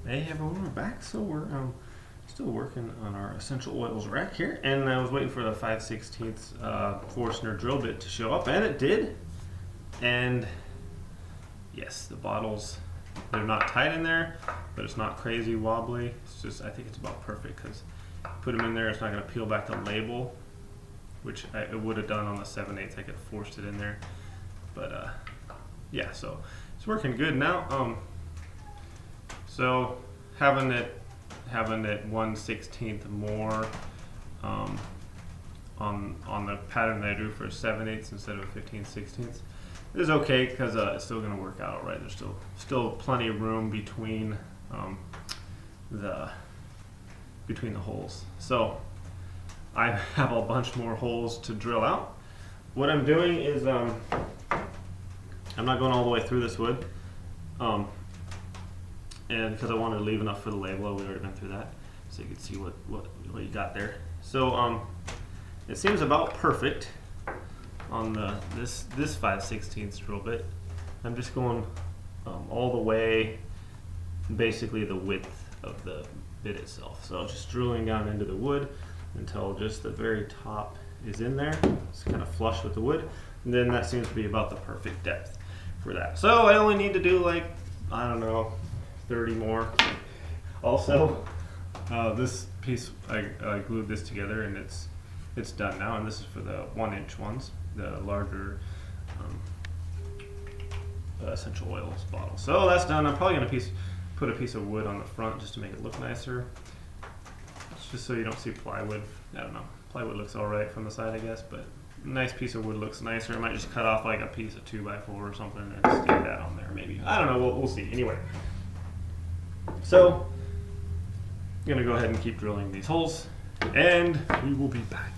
Hey everyone, we're back. So we're still working on our essential oils rack here, and I was waiting for the 5/16 Forstner drill bit to show up, and it did. And yes, the bottles, they're not tight in there, but it's not crazy wobbly. It's just, I think it's about perfect because put them in there, it's not going to peel back the label, which it would have done on the 7/8. I could have forced it in there, but yeah, so it's working good now. So having it 1/16 more on the pattern that I drew for 7/8 instead of 15/16 is okay because it's still going to work out all right. There's still plenty of room between the holes. So I have a bunch more holes to drill out. What I'm doing is I'm not going all the way through this wood. And because I wanted to leave enough for the label, we already been through that, so you can see what you got there. So it seems about perfect on this 5/16 drill bit. I'm just going all the way, basically the width of the bit itself. So just drilling down into the wood until just the very top is in there. It's kind of flush with the wood, and then that seems to be about the perfect depth for that. So I only need to do like, I don't know, 30 more. Also, this piece, I glued this together and it's done now, and this is for the 1-inch ones, the larger essential oils bottle. So that's done. I'm probably gonna put a piece of wood on the front just to make it look nicer. It's just so you don't see plywood. I don't know. Plywood looks all right from the side, I guess, but a nice piece of wood looks nicer. I might just cut off like a piece of 2x4 or something and stick that on there, maybe. I don't know. We'll see. Anyway. So, I'm going to go ahead and keep drilling these holes, and we will be back.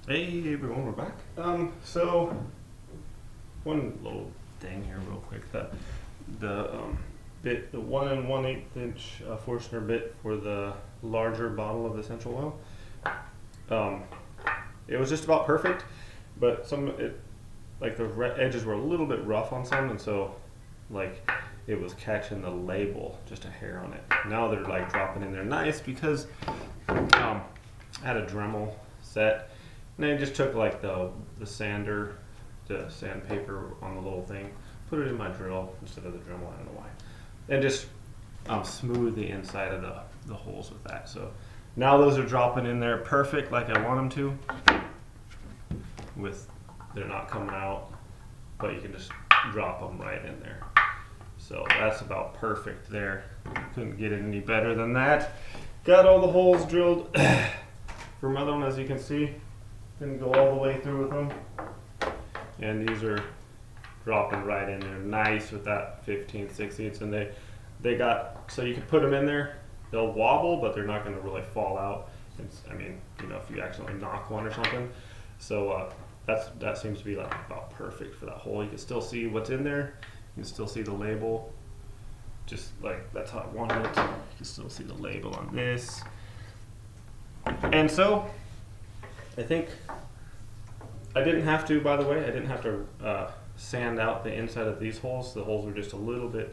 Hey everyone, we're back. So, one little thing here real quick. The 1 1/8 inch Forstner bit for the larger bottle of essential oil, it was just about perfect, but like the edges were a little bit rough on some, and so like it was catching the label just a hair on it. Now they're like dropping in there nice because I had a Dremel set, and I just took like the sander, the sandpaper on the little thing, put it in my drill instead of the Dremel. I don't know why, and just smooth the inside of the holes with that. So now those are dropping in there perfect like I want them to. They're not coming out, but you can just drop them right in there. So that's about perfect there. Couldn't get it any better than that. Got all the holes drilled for my other one, as you can see. Didn't go all the way through with them. And these are dropping right in there nice with that 15/16. And they got, so you can put them in there. They'll wobble, but they're not going to really fall out. I mean, you know, if you accidentally knock one or something. So that seems to be like about perfect for that hole. You can still see what's in there. You can still see the label, just like that's how I wanted it. You can still see the label on this. And so, I think I didn't have to, by the way, I didn't have to sand out the inside of these holes. The holes were just a little bit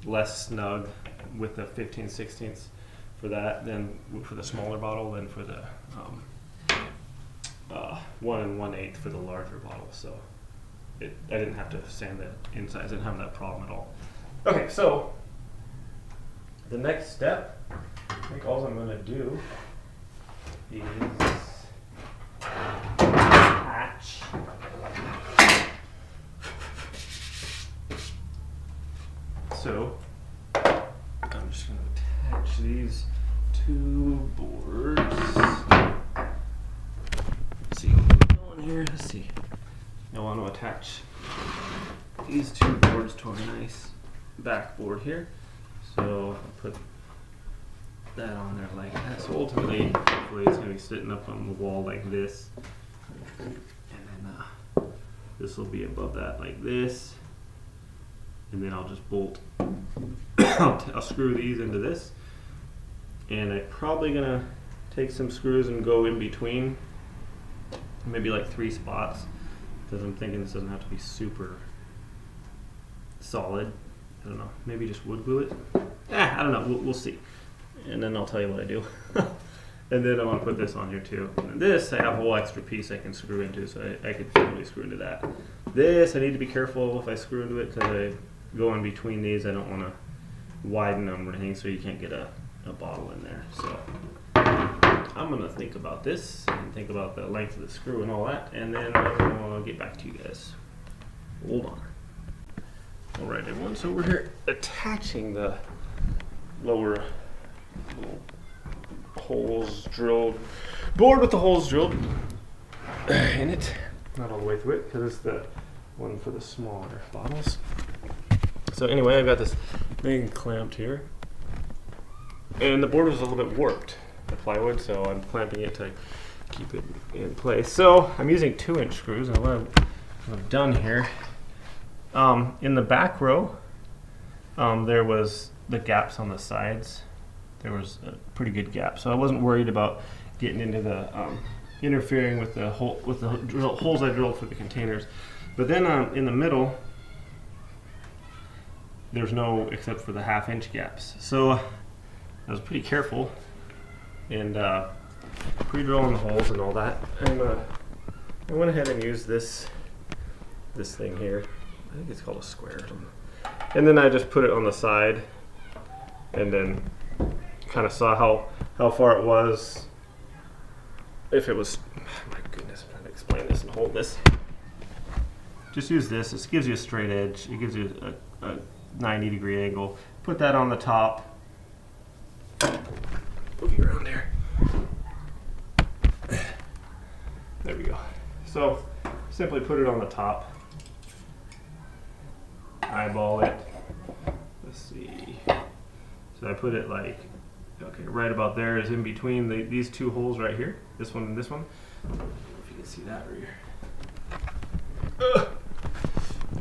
less snug with the 15/16 for that than for the smaller bottle than for the 1 1/8 for the larger bottle. So I didn't have to sand the insides. I didn't have that problem at all. Okay, so the next step, I think all I'm going to do is attach. So I'm just going to attach these two boards. Let's see what's going on here. Let's see. I want to attach these two boards to a nice backboard here. So I'll put that on there like that. So ultimately, hopefully it's going to be sitting up on the wall like this. And then this will be above that like this. And then I'll just bolt, I'll screw these into this. And I'm probably going to take some screws and go in between, maybe like 3 spots. Because I'm thinking this doesn't have to be super solid. I don't know, maybe just wood glue it. I don't know, we'll see. And then I'll tell you what I do. And then I want to put this on here too. And this, I have a whole extra piece I can screw into, so I could totally screw into that. This, I need to be careful if I screw into it because I go in between these. I don't want to widen them or anything so you can't get a bottle in there. So I'm going to think about this and think about the length of the screw and all that, and then I'll get back to you guys. Hold on. Alright everyone, so we're here attaching the lower little holes drilled, board with the holes drilled in it. Not all the way through it because it's the one for the smaller bottles. So anyway, I've got this thing clamped here. And the board was a little bit warped, the plywood, so I'm clamping it to keep it in place. So I'm using 2-inch screws, and what I've done here, in the back row, there was the gaps on the sides. There was a pretty good gap, so I wasn't worried about getting into the interfering with the holes I drilled for the containers. But then in the middle, there's no except for the 1/2-inch gaps. So I was pretty careful and pre-drilling the holes and all that. And I went ahead and used this thing here. I think it's called a square or something. And then I just put it on the side, and then kind of saw how far it was. If it was, my goodness, I'm trying to explain this and hold this. Just use this. This gives you a straight edge. It gives you a 90-degree angle. Put that on the top. Move you around there. There we go. So simply put it on the top. Eyeball it. Let's see. So I put it like, okay, right about there is in between these two holes right here. This one and this one. I don't know if you can see that right here.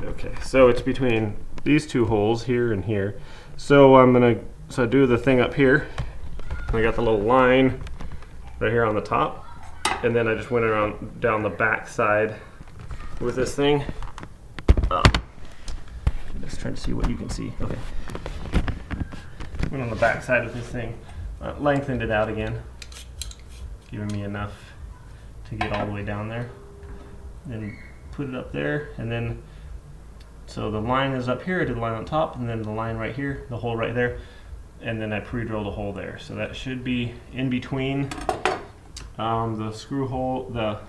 Okay, so it's between these two holes here and here. So I do the thing up here. I got the little line right here on the top, and then I just went around down the back side with this thing. Just trying to see what you can see. Okay. Went on the back side with this thing, lengthened it out again, giving me enough to get all the way down there. Then put it up there, and then so the line is up here. I did the line on top, and then the line right here, the hole right there, and then I pre-drilled a hole there. So that should be in between the screw hole, the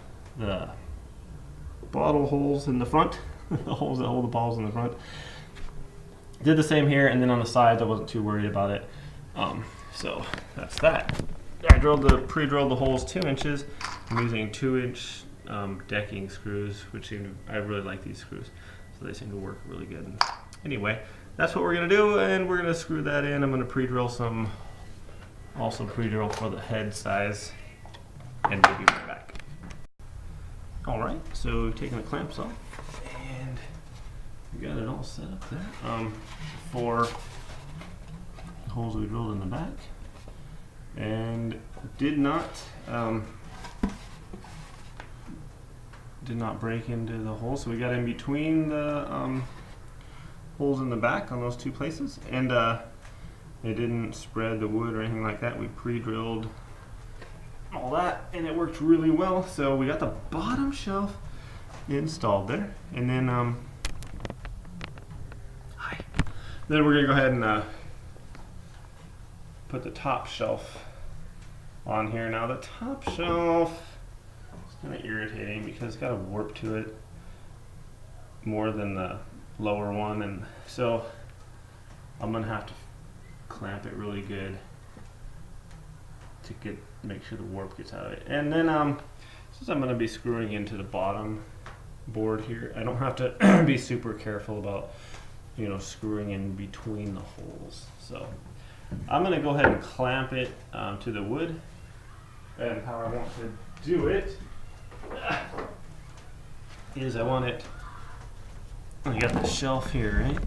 bottle holes in the front, the holes that hold the bottles in the front. Did the same here, and then on the sides I wasn't too worried about it. So that's that. I pre-drilled the holes 2 inches. I'm using 2-inch decking screws, which I really like these screws, so they seem to work really good. Anyway, that's what we're gonna do, and we're gonna screw that in. I'm gonna pre-drill some, also pre-drill for the head size, and we'll be right back. All right, so we've taken the clamps off, and we got it all set up there for the holes we drilled in the back, and did not break into the hole. So we got in between the holes in the back on those two places, and it didn't spread the wood or anything like that. We pre-drilled all that, and it worked really well. So we got the bottom shelf installed there, and then then we're gonna go ahead and put the top shelf on here. Now the top shelf is kind of irritating because it's got a warp to it more than the lower one, and so I'm gonna have to clamp it really good to make sure the warp gets out of it. And then since I'm gonna be screwing into the bottom board here, I don't have to be super careful about screwing in between the holes. So I'm going to go ahead and clamp it to the wood, and how I want to do it is I want it, you got the shelf here, right?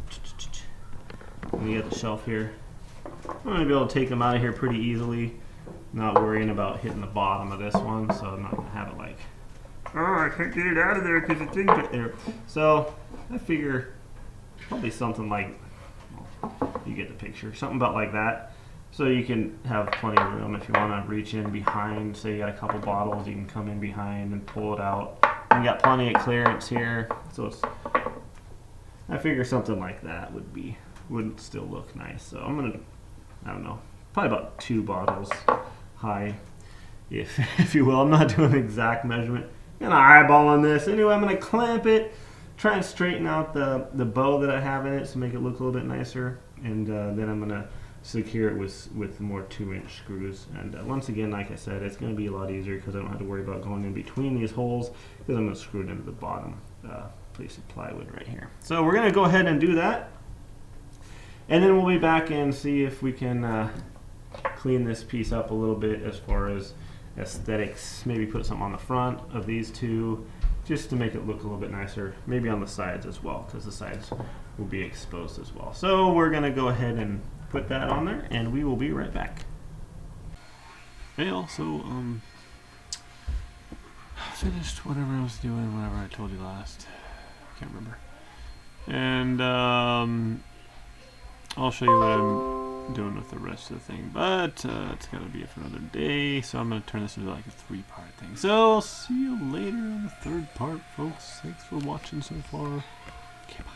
You got the shelf here. I'm going to be able to take them out of here pretty easily, not worrying about hitting the bottom of this one, so I'm not going to have it like, oh, I can't get it out of there because the thing's right there. So I figure probably something like You get the picture. Something about like that. So you can have plenty of room if you want to reach in behind. Say you got a couple bottles, you can come in behind and pull it out. You got plenty of clearance here. So it's, I figure something like that would still look nice. So I'm gonna, I don't know, probably about 2 bottles high, if you will. I'm not doing an exact measurement. I'm gonna eyeball on this. Anyway, I'm gonna clamp it, try and straighten out the bow that I have in it to make it look a little bit nicer, and then I'm gonna secure it with more 2-inch screws. And once again, like I said, it's gonna be a lot easier because I don't have to worry about going in between these holes, because I'm gonna screw it into the bottom piece of plywood right here. So we're gonna go ahead and do that, and then we'll be back and see if we can clean this piece up a little bit as far as aesthetics. Maybe put something on the front of these 2 just to make it look a little bit nicer, maybe on the sides as well, because the sides will be exposed as well. So we're gonna go ahead and put that on there, and we will be right back. Hey, also, finished whatever I was doing, whatever I told you last. Can't remember. And I'll show you what I'm doing with the rest of the thing, but it's gotta be for another day, so I'm gonna turn this into like a 3-part thing. So I'll see you later on the 3rd part, folks. Thanks for watching so far. Okay, bye.